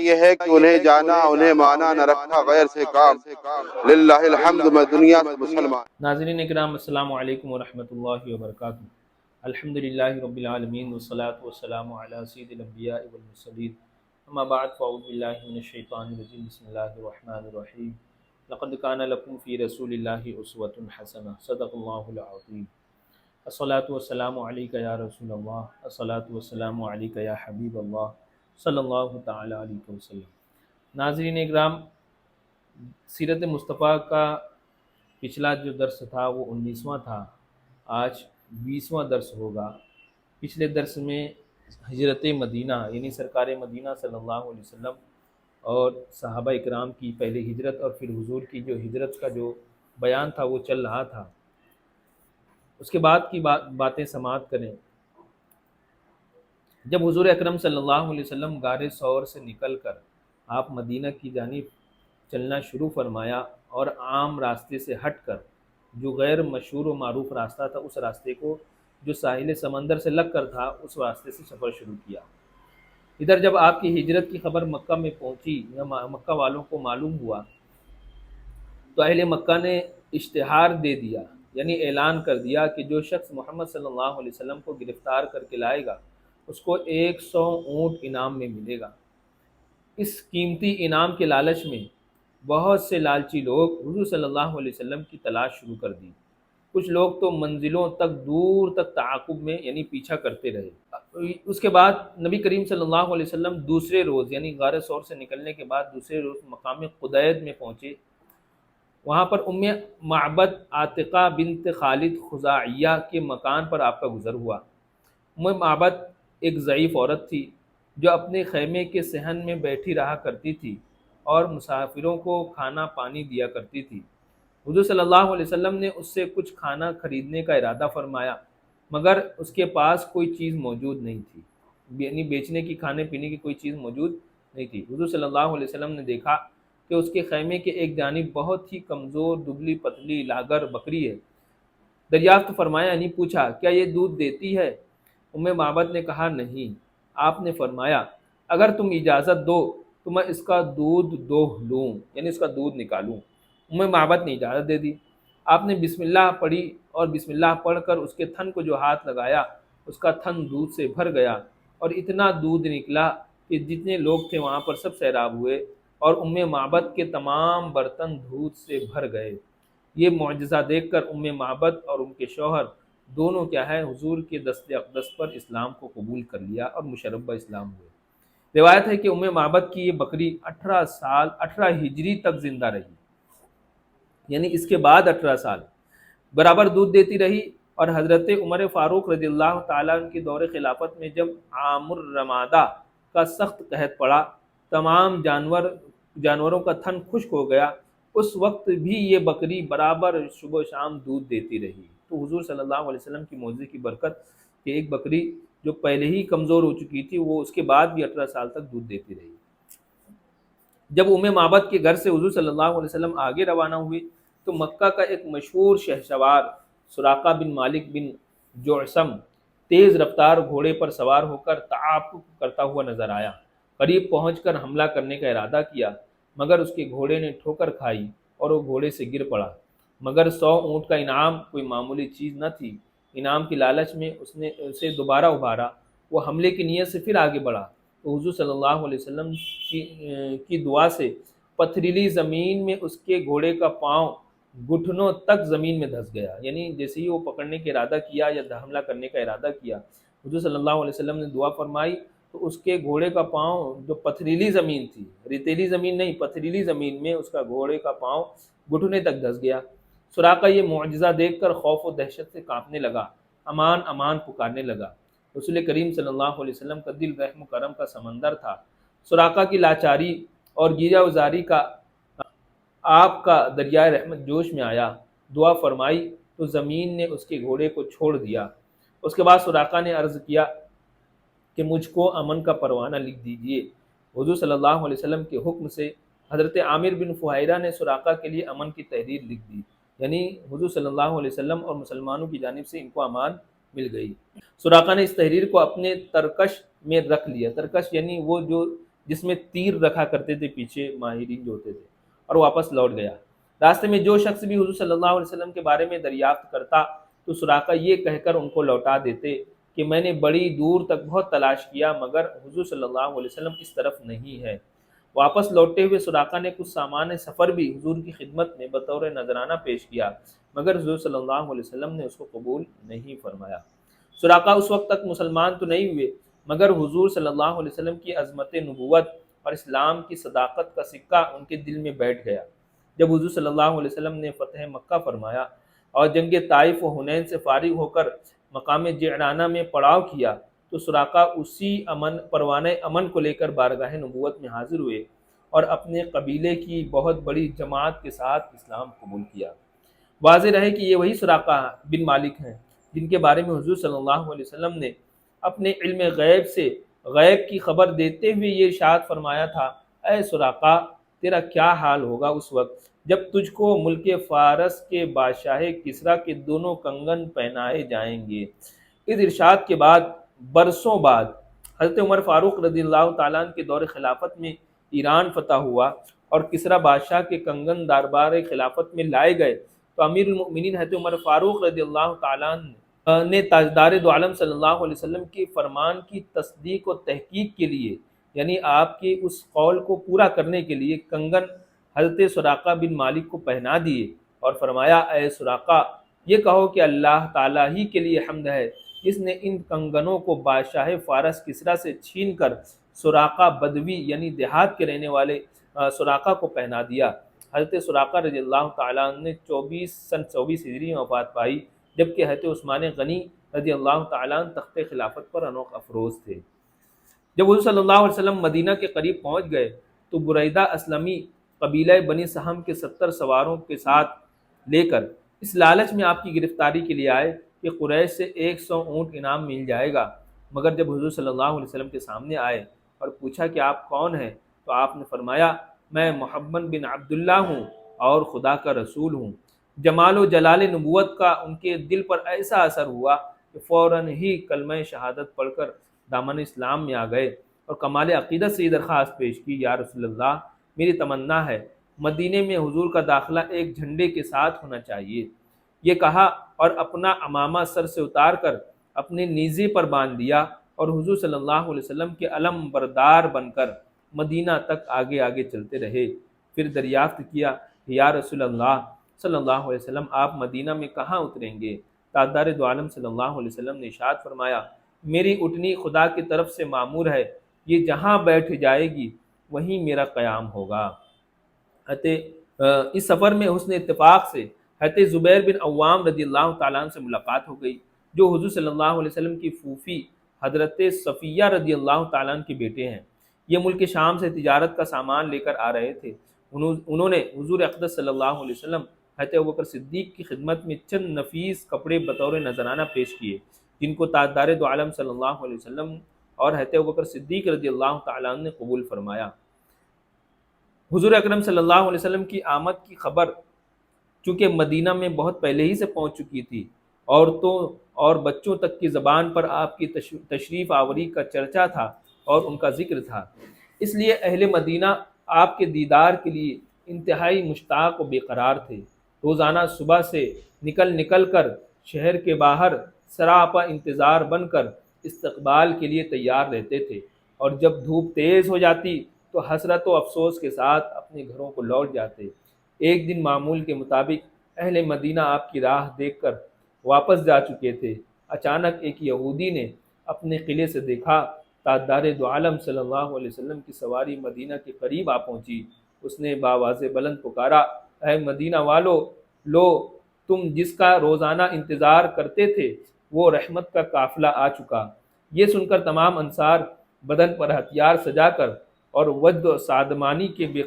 یہ ہے کہ انہیں جانا انہیں مانا نہ رکھا غیر سے کام، للہ الحمد میں دنیا سے مسلمان۔ ناظرین اکرام، السلام علیکم ورحمۃ اللہ وبرکاتہ۔ الحمدللہ رب العالمین والصلاة والسلام علی سید الانبیاء والمرسلین، اما بعد فاعوذ باللہ من الشیطان الرجیم، بسم اللہ الرحمن الرحیم۔ لقد کان لکم فی رسول اللہ اسوۃ حسنہ، صدق اللہ العظیم۔ الصلاۃ والسلام علیک یا رسول اللہ، الصلاۃ والسلام علیک یا حبیب اللہ، صلی اللہ تعالی علیہ وسلم۔ ناظرین اکرام، سیرت مصطفیٰ کا پچھلا جو درس تھا وہ 19واں تھا، آج 20واں درس ہوگا۔ پچھلے درس میں ہجرت مدینہ یعنی سرکار مدینہ صلی اللہ علیہ وسلم اور صحابہ اکرام کی پہلے ہجرت اور پھر حضور کی جو ہجرت کا جو بیان تھا وہ چل رہا تھا۔ اس کے بعد کی باتیں سماعت کریں۔ جب حضور اکرم صلی اللہ علیہ وسلم غار ثور سے نکل کر آپ مدینہ کی جانب چلنا شروع فرمایا اور عام راستے سے ہٹ کر جو غیر مشہور و معروف راستہ تھا، اس راستے کو جو ساحل سمندر سے لگ کر تھا، اس راستے سے سفر شروع کیا۔ ادھر جب آپ کی ہجرت کی خبر مکہ میں پہنچی یا مکہ والوں کو معلوم ہوا تو اہل مکہ نے اشتہار دے دیا، یعنی اعلان کر دیا کہ جو شخص محمد صلی اللہ علیہ وسلم کو گرفتار کر کے لائے گا اس کو 100 اونٹ انعام میں ملے گا۔ اس قیمتی انعام کے لالچ میں بہت سے لالچی لوگ حضور صلی اللہ علیہ وسلم کی تلاش شروع کر دی۔ کچھ لوگ تو منزلوں تک دور تک تعاقب میں یعنی پیچھا کرتے رہے۔ اس کے بعد نبی کریم صلی اللہ علیہ وسلم دوسرے روز یعنی غار ثور سے نکلنے کے بعد دوسرے روز مقام قدید میں پہنچے۔ وہاں پر ام معبد عاتقہ بنت خالد خزاعیہ کے مکان پر آپ کا گزر ہوا۔ ام معبد ایک ضعیف عورت تھی جو اپنے خیمے کے صحن میں بیٹھی رہا کرتی تھی اور مسافروں کو کھانا پانی دیا کرتی تھی۔ حضور صلی اللہ علیہ وسلم نے اس سے کچھ کھانا خریدنے کا ارادہ فرمایا، مگر اس کے پاس کوئی چیز موجود نہیں تھی، یعنی بیچنے کی کھانے پینے کی کوئی چیز موجود نہیں تھی۔ حضور صلی اللہ علیہ وسلم نے دیکھا کہ اس کے خیمے کے ایک جانب بہت ہی کمزور دبلی پتلی لاغر بکری ہے۔ دریافت فرمایا یعنی پوچھا، کیا یہ دودھ دیتی ہے؟ ام معبد نے کہا نہیں۔ آپ نے فرمایا، اگر تم اجازت دو تو میں اس کا دودھ دوہ لوں، یعنی اس کا دودھ نکالوں۔ ام معبد نے اجازت دے دی۔ آپ نے بسم اللہ پڑھی اور بسم اللہ پڑھ کر اس کے تھن کو جو ہاتھ لگایا اس کا تھن دودھ سے بھر گیا اور اتنا دودھ نکلا کہ جتنے لوگ تھے وہاں پر سب سیراب ہوئے اور ام معبد کے تمام برتن دودھ سے بھر گئے۔ یہ معجزہ دیکھ کر ام معبد اور ان کے شوہر دونوں کیا ہے حضور کے دست اقدس پر اسلام کو قبول کر لیا اور مشرب اسلام ہوئے۔ روایت ہے کہ ام معبد کی یہ بکری 18 ہجری تک زندہ رہی، یعنی اس کے بعد 18 سال برابر دودھ دیتی رہی۔ اور حضرت عمر فاروق رضی اللہ تعالیٰ عنہ کے دور خلافت میں جب عام الرمادہ کا سخت قحط پڑا، تمام جانوروں کا تھن خشک ہو گیا، اس وقت بھی یہ بکری برابر صبح و شام دودھ دیتی رہی۔ تو حضور صلی اللہ علیہ وسلم کی معجزے کی برکت کہ ایک بکری جو پہلے ہی کمزور ہو چکی تھی وہ اس کے بعد بھی 18 سال تک دودھ دیتی رہی۔ جب ام معبد کے گھر سے حضور صلی اللہ علیہ وسلم آگے روانہ ہوئے تو مکہ کا ایک مشہور شہسوار سراقہ بن مالک بن جعشم تیز رفتار گھوڑے پر سوار ہو کر تعاقب کرتا ہوا نظر آیا۔ قریب پہنچ کر حملہ کرنے کا ارادہ کیا، مگر اس کے گھوڑے نے ٹھوکر کھائی اور وہ گھوڑے سے گر پڑا۔ مگر 100 اونٹ کا انعام کوئی معمولی چیز نہ تھی۔ انعام کی لالچ میں اس نے اسے دوبارہ ابھارا، وہ حملے کی نیت سے پھر آگے بڑھا تو حضور صلی اللہ علیہ وسلم کی دعا سے پتھریلی زمین میں اس کے گھوڑے کا پاؤں گھٹنوں تک زمین میں دھس گیا، یعنی جیسے ہی وہ پکڑنے کا ارادہ کیا یا حملہ کرنے کا ارادہ کیا، حضور صلی اللہ علیہ وسلم نے دعا فرمائی تو اس کے گھوڑے کا پاؤں جو پتھریلی زمین تھی، ریتیلی زمین نہیں، پتھریلی زمین میں اس کا گھوڑے کا پاؤں گھٹنے تک دھس گیا۔ سراقہ یہ معجزہ دیکھ کر خوف و دہشت سے کانپنے لگا، امان امان پکارنے لگا۔ رسول کریم صلی اللہ علیہ وسلم کا دل رحم و کرم کا سمندر تھا۔ سراقہ کی لاچاری اور گیرہ وزاری کا آپ کا دریائے رحمت جوش میں آیا، دعا فرمائی تو زمین نے اس کے گھوڑے کو چھوڑ دیا۔ اس کے بعد سراقہ نے عرض کیا کہ مجھ کو امن کا پروانہ لکھ دیجئے۔ حضور صلی اللہ علیہ وسلم کے حکم سے حضرت عامر بن فہیرہ نے سراقہ کے لیے امن کی تحریر لکھ دی، یعنی حضور صلی اللہ علیہ وسلم اور مسلمانوں کی جانب سے ان کو امان مل گئی۔ سراقہ نے اس تحریر کو اپنے ترکش میں رکھ لیا۔ ترکش یعنی وہ جو جس میں تیر رکھا کرتے تھے پیچھے ماہرین جو ہوتے تھے، اور واپس لوٹ گیا۔ راستے میں جو شخص بھی حضور صلی اللہ علیہ وسلم کے بارے میں دریافت کرتا تو سراقہ یہ کہہ کر ان کو لوٹا دیتے کہ میں نے بڑی دور تک بہت تلاش کیا مگر حضور صلی اللہ علیہ وسلم اس طرف نہیں ہے۔ واپس لوٹتے ہوئے سراقہ نے کچھ سامان سفر بھی حضور کی خدمت میں بطور نذرانہ پیش کیا مگر حضور صلی اللہ علیہ وسلم نے اس کو قبول نہیں فرمایا۔ سراقہ اس وقت تک مسلمان تو نہیں ہوئے مگر حضور صلی اللہ علیہ وسلم کی عظمت نبوت اور اسلام کی صداقت کا سکہ ان کے دل میں بیٹھ گیا۔ جب حضور صلی اللہ علیہ وسلم نے فتح مکہ فرمایا اور جنگ طائف و حنین سے فارغ ہو کر مقام جعرانہ میں پڑاؤ کیا تو سراقہ اسی پروانہ امن کو لے کر بارگاہ نبوت میں حاضر ہوئے اور اپنے قبیلے کی بہت بڑی جماعت کے ساتھ اسلام قبول کیا۔ واضح رہے کہ یہ وہی سراقہ بن مالک ہیں جن کے بارے میں حضور صلی اللہ علیہ وسلم نے اپنے علم غیب سے غیب کی خبر دیتے ہوئے یہ ارشاد فرمایا تھا، اے سراقہ تیرا کیا حال ہوگا اس وقت جب تجھ کو ملک فارس کے بادشاہ کسریٰ کے دونوں کنگن پہنائے جائیں گے۔ اس ارشاد کے بعد برسوں بعد حضرت عمر فاروق رضی اللہ تعالیٰ عنہ کے دور خلافت میں ایران فتح ہوا اور کسریٰ بادشاہ کے کنگن دربار خلافت میں لائے گئے تو امیر المؤمنین حضرت عمر فاروق رضی اللہ تعالیٰ عنہ نے تاجدار دو عالم صلی اللہ علیہ وسلم کے فرمان کی تصدیق و تحقیق کے لیے، یعنی آپ کے اس قول کو پورا کرنے کے لیے، کنگن حضرت سراقہ بن مالک کو پہنا دیے اور فرمایا، اے سراقہ یہ کہو کہ اللہ تعالیٰ ہی کے لیے حمد ہے جس نے ان کنگنوں کو بادشاہ فارس کسریٰ سے چھین کر سراقہ بدوی یعنی دیہات کے رہنے والے سراقہ کو پہنا دیا۔ حضرت سراقہ رضی اللہ تعالیٰ عنہ نے 24 ہجری میں وفات پائی جبکہ حضرت عثمان غنی رضی اللہ تعالیٰ عنہ تخت خلافت پر انوکھ افروز تھے۔ جب حضور صلی اللہ علیہ وسلم مدینہ کے قریب پہنچ گئے تو بریدہ اسلمی قبیلہ بنی سہم کے 70 سواروں کے ساتھ لے کر اس لالچ میں آپ کی گرفتاری کے لیے آئے کہ قریش سے 100 اونٹ انعام مل جائے گا، مگر جب حضور صلی اللہ علیہ وسلم کے سامنے آئے اور پوچھا کہ آپ کون ہیں تو آپ نے فرمایا، میں محمد بن عبداللہ ہوں اور خدا کا رسول ہوں۔ جمال و جلال نبوت کا ان کے دل پر ایسا اثر ہوا کہ فوراً ہی کلمہ شہادت پڑھ کر دامن اسلام میں آ گئے اور کمال عقیدت سے یہ درخواست پیش کی، یا رسول اللہ میری تمنا ہے مدینے میں حضور کا داخلہ ایک جھنڈے کے ساتھ ہونا چاہیے۔ یہ کہا اور اپنا عمامہ سر سے اتار کر اپنے نیزے پر باندھ دیا اور حضور صلی اللہ علیہ وسلم کے علم بردار بن کر مدینہ تک آگے آگے چلتے رہے۔ پھر دریافت کیا کہ یا رسول اللہ صلی اللہ علیہ وسلم آپ مدینہ میں کہاں اتریں گے؟ تاجدار دو عالم صلی اللہ علیہ وسلم نے ارشاد فرمایا، میری اٹھنی خدا کی طرف سے معمور ہے، یہ جہاں بیٹھ جائے گی وہیں میرا قیام ہوگا۔ اس سفر میں حسن اتفاق سے حضرت زبیر بن عوام رضی اللہ تعالیٰ عنہ سے ملاقات ہو گئی جو حضور صلی اللہ علیہ وسلم کی پھوپھی حضرت صفیہ رضی اللہ تعالیٰ عنہ کے بیٹے ہیں۔ یہ ملک شام سے تجارت کا سامان لے کر آ رہے تھے۔ انہوں نے حضور اقدس صلی اللہ علیہ وسلم حضرت ابوبکر صدیق کی خدمت میں چند نفیس کپڑے بطور نذرانہ پیش کیے جن کو تاجدار دو عالم صلی اللہ علیہ وسلم اور حضرت ابوبکر صدیق رضی اللہ تعالیٰ عنہ نے قبول فرمایا۔ حضور اکرم صلی اللہ علیہ وسلم کی آمد کی خبر چونکہ مدینہ میں بہت پہلے ہی سے پہنچ چکی تھی، عورتوں اور بچوں تک کی زبان پر آپ کی تشریف آوری کا چرچا تھا اور ان کا ذکر تھا، اس لیے اہل مدینہ آپ کے دیدار کے لیے انتہائی مشتاق و بے قرار تھے۔ روزانہ صبح سے نکل کر شہر کے باہر سراپا انتظار بن کر استقبال کے لیے تیار رہتے تھے، اور جب دھوپ تیز ہو جاتی تو حسرت و افسوس کے ساتھ اپنے گھروں کو لوٹ جاتے۔ ایک دن معمول کے مطابق اہل مدینہ آپ کی راہ دیکھ کر واپس جا چکے تھے۔ اچانک ایک یہودی نے اپنے قلعے سے دیکھا تاجدار دو عالم صلی اللہ علیہ وسلم کی سواری مدینہ کے قریب آ پہنچی۔ اس نے باواز بلند پکارا، اے مدینہ والو، لو تم جس کا روزانہ انتظار کرتے تھے وہ رحمت کا قافلہ آ چکا۔ یہ سن کر تمام انصار بدن پر ہتھیار سجا کر اور وجد اور شادمانی سے بے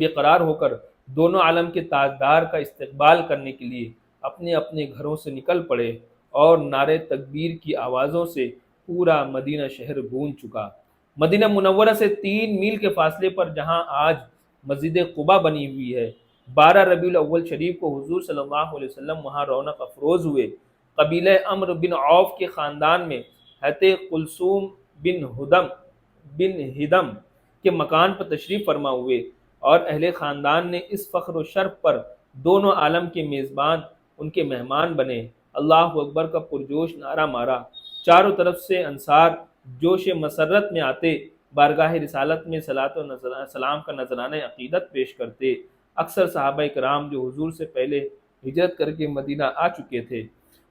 قرار ہو کر دونوں عالم کے تاجدار کا استقبال کرنے کے لیے اپنے اپنے گھروں سے نکل پڑے، اور نعرے تکبیر کی آوازوں سے پورا مدینہ شہر گونج چکا۔ مدینہ منورہ سے 3 میل کے فاصلے پر جہاں آج مسجد قباء بنی ہوئی ہے، 12 ربیع الاول شریف کو حضور صلی اللہ علیہ وسلم وہاں رونق افروز ہوئے۔ قبیلہ عمرو بن عوف کے خاندان میں حضرت کلثوم بن ہدم کے مکان پر تشریف فرما ہوئے اور اہل خاندان نے اس فخر و شرف پر دونوں عالم کے میزبان ان کے مہمان بنے۔ اللہ اکبر کا پرجوش نعرہ مارا۔ چاروں طرف سے انصار جوش مسرت میں آتے، بارگاہ رسالت میں صلاۃ و سلام کا نذرانہ عقیدت پیش کرتے۔ اکثر صحابہ کرام جو حضور سے پہلے ہجرت کر کے مدینہ آ چکے تھے،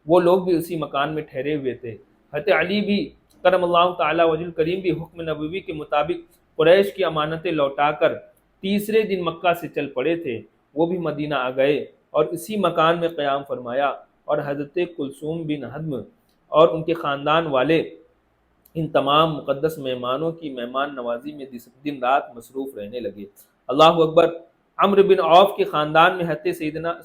وہ لوگ بھی اسی مکان میں ٹھہرے ہوئے تھے۔ حضرت علی بھی کرم اللہ تعالی وجہ الکریم بھی حکم نبوی کے مطابق قریش کی امانتیں لوٹا کر تیسرے دن مکہ سے چل پڑے تھے۔ وہ بھی مدینہ آ گئے اور اسی مکان میں قیام فرمایا، اور حضرت کلثوم بن ہدم اور ان کے خاندان والے ان تمام مقدس مہمانوں کی مہمان نوازی میں دن رات مصروف رہنے لگے۔ اللہ اکبر۔ عمرو بن عوف کے خاندان میں حضرت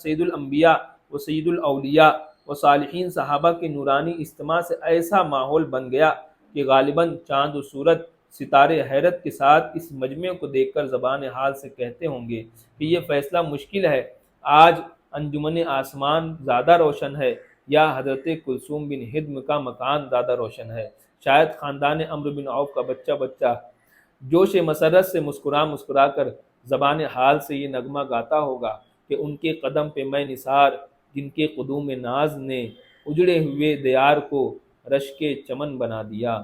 سید الانبیاء و سید الاولیاء و صالحین صحابہ کے نورانی اجتماع سے ایسا ماحول بن گیا کہ غالباً چاند و سورج ستارے حیرت کے ساتھ اس مجمع کو دیکھ کر زبان حال سے کہتے ہوں گے کہ یہ فیصلہ مشکل ہے، آج انجمن آسمان زیادہ روشن ہے یا حضرت کلثوم بن ہدم کا مکان زیادہ روشن ہے۔ شاید خاندان عمرو بن عوف کا بچہ جوش مسرت سے مسکرا کر زبان حال سے یہ نغمہ گاتا ہوگا کہ ان کے قدم پہ میں نثار، جن کے قدوم ناز نے اجڑے ہوئے دیار کو رشک چمن بنا دیا۔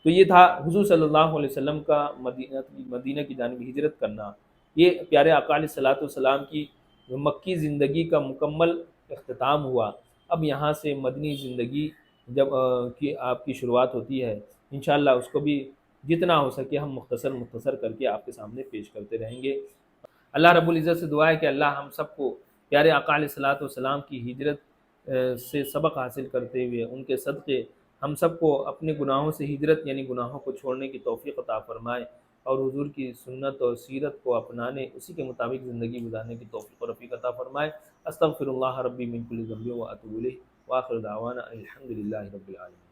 تو یہ تھا حضور صلی اللہ علیہ وسلم کا مدینہ کی جانب ہجرت کرنا۔ یہ پیارے آقا علیہ الصلوۃ والسلام کی مکی زندگی کا مکمل اختتام ہوا۔ اب یہاں سے مدنی زندگی جب کی آپ کی شروعات ہوتی ہے، انشاءاللہ اس کو بھی جتنا ہو سکے ہم مختصر کر کے آپ کے سامنے پیش کرتے رہیں گے۔ اللہ رب العزت سے دعا ہے کہ اللہ ہم سب کو پیارے آقا علیہ الصلوۃ والسلام کی ہجرت سے سبق حاصل کرتے ہوئے ان کے صدقے ہم سب کو اپنے گناہوں سے ہجرت یعنی گناہوں کو چھوڑنے کی توفیق عطا فرمائے، اور حضور کی سنت اور سیرت کو اپنانے، اسی کے مطابق زندگی گزارنے کی توفیق و رفیق عطا فرمائے۔ استغفر اللہ ربی من کل ذنب و اتوب الیہ، وآخر دعوانا الحمد للہ رب العالمین۔